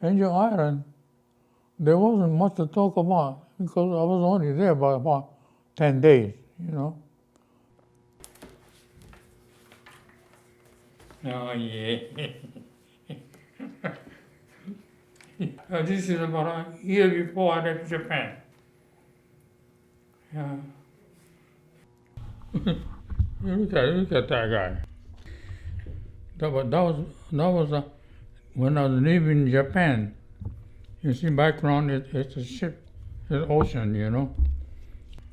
Angel Island, there wasn't much to talk about because I was only there by about 10 days, you know. Oh, yeah. This is about a year before I left Japan. Yeah. look at that guy. That was when I was leaving Japan. You see, background it's a ship, it's ocean, you know,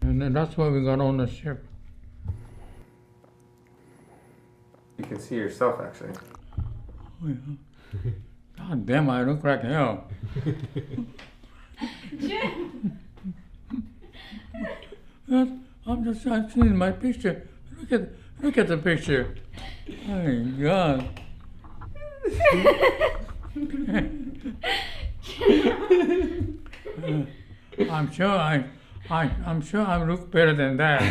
and then that's why we got on the ship. You can see yourself, actually. Oh, yeah. God damn, I look like hell. I'm seeing my picture. Look at the picture. Oh my God. I'm sure I look better than that.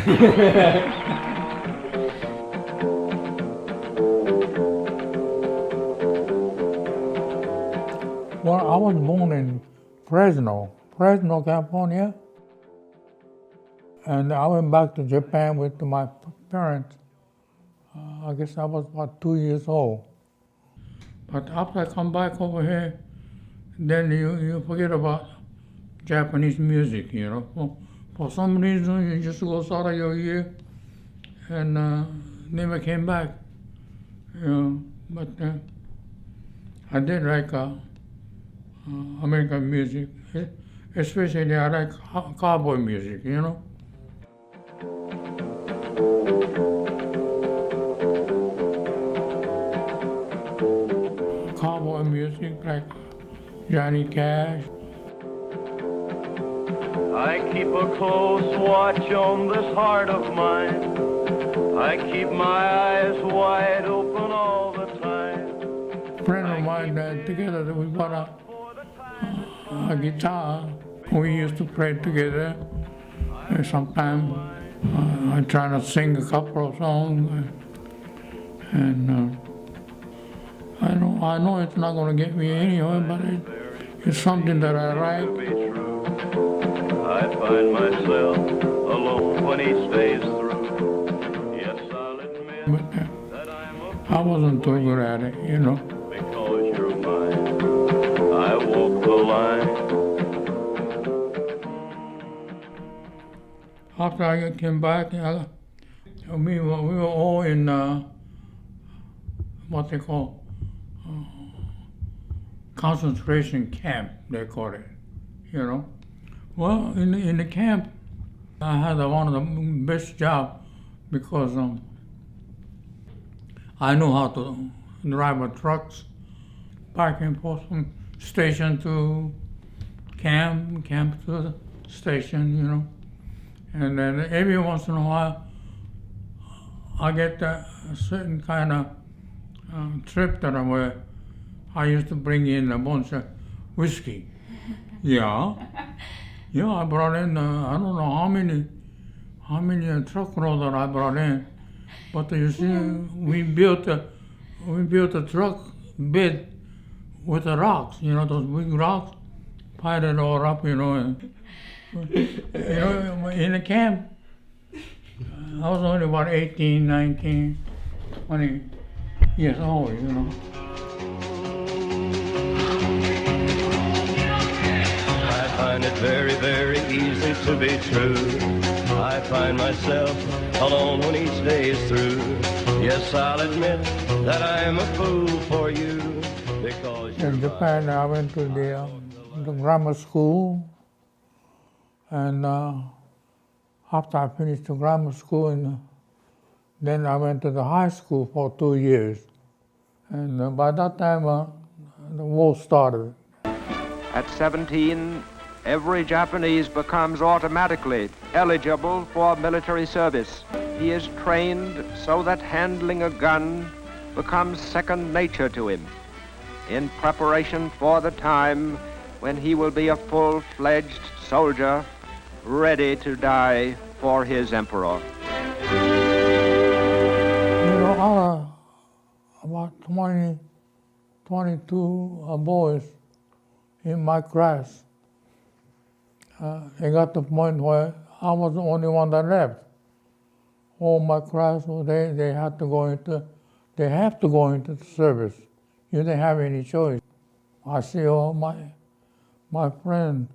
Well, I was born in Fresno, California. And I went back to Japan with my parents. I guess I was about 2 years old. But after I come back over here, then you forget about Japanese music, you know. For some reason, it just goes out of your ear and never came back. You know, but I did like American music, especially I like cowboy music, you know. Cowboy music like Johnny Cash. I keep a close watch on this heart of mine. I keep my eyes wide open all the time. A friend of mine together we bought a guitar. We used to play together. And sometimes I try to sing a couple of songs, and I know it's not going to get me anywhere, but it's something that I like. I find myself alone when he stays through. Yes, I'll admit that I'm a I wasn't too good at it, you know. because you're mine. I walk the line. After I came back, we were all in what they call concentration camp, they call it, you know. Well, in the camp, I had one of the best jobs because I knew how to drive a trucks, parking from station to camp to the station, you know. And then every once in a while, I get a certain kind of trip that I used to bring in a bunch of whiskey. Yeah. Yeah, I brought in, I don't know how many truckloads that I brought in. But you see, we built a truck bed with the rocks, you know, those big rocks, piled it all up, you know, and you know, in the camp, I was only about 18, 19, 20 years old, you know. I find it very, very easy to be true. I find myself alone when he stays through. Yes, I'll admit that I'm a fool for you because In Japan, I went to the grammar school, and after I finished the grammar school, and then I went to the high school for 2 years. And by that time, the war started. At 17, every Japanese becomes automatically eligible for military service. He is trained so that handling a gun becomes second nature to him, in preparation for the time when he will be a full-fledged soldier ready to die for his emperor. You know, out of about 22 boys, in my class. It got to the point where I was the only one that left. All my class, well, they have to go into the service. You didn't have any choice. I see all my friends.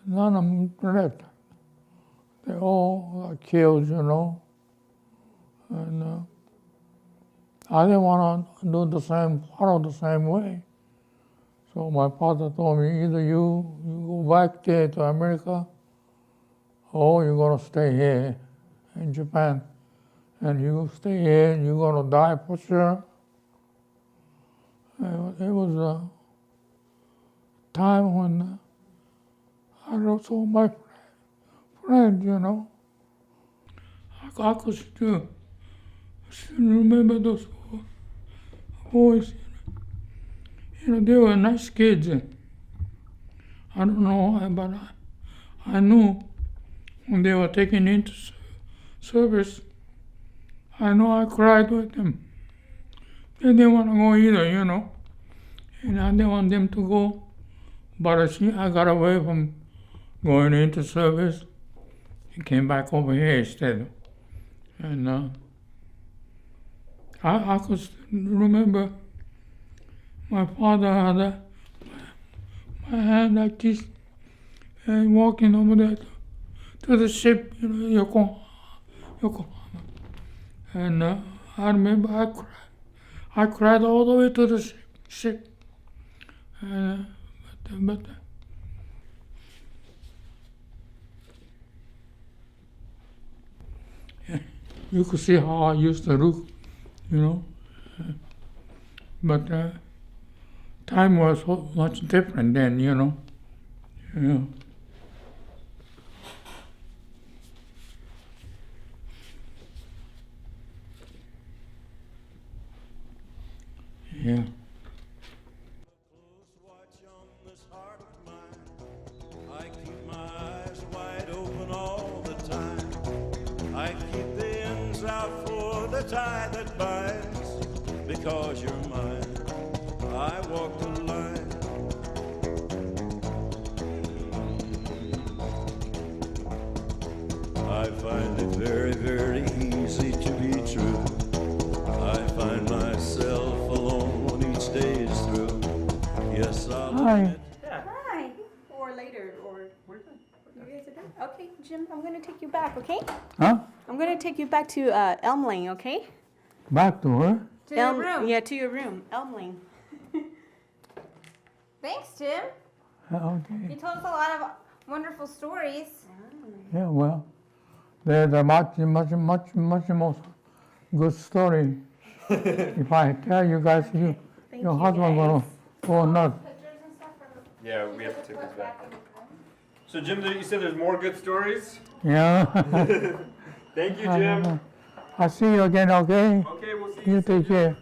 None of them left. They all got killed, you know. And I didn't want to follow the same way. So my father told me, either you go back there to America, or you're going to stay here in Japan. And you stay here, you're going to die for sure. It was a time when I lost all my friends, you know. I could still remember those boys. You know, they were nice kids. I don't know why, but I knew when they were taken into service, I know I cried with them. They didn't want to go either, you know. And I didn't want them to go. But I got away from going into service and came back over here instead. And I could remember my father had my hand like this and walking over there to the ship, you know, Yokohama. And I remember I cried all the way to the ship. But you could see how I used to look, you know. But time was much different then, you know. Yeah. I keep my eyes wide open all the time. I keep the ends out for the tie that binds. Because you're mine, I walk the line. I find it very, very easy to be true. I find myself alone each day is through. Yes, I'll Hi. admit. Hi. Or later, or we're good. You guys are done? Okay, Jim, I'm gonna take you back, okay? Huh? I'm gonna take you back to Elm Lane, okay? Back to her? To your room. Yeah, to your room, Elm Lane. Thanks, Jim. Okay. You told us a lot of wonderful stories. Yeah, well, there's a much more good story. If I tell you guys, your you, husband gonna go nuts. Pictures and stuff from Yeah, we have to take this back. So Jim, you said there's more good stories? Yeah. Thank you, Jim. I'll see you again, okay? Okay, we'll see you You soon. take care.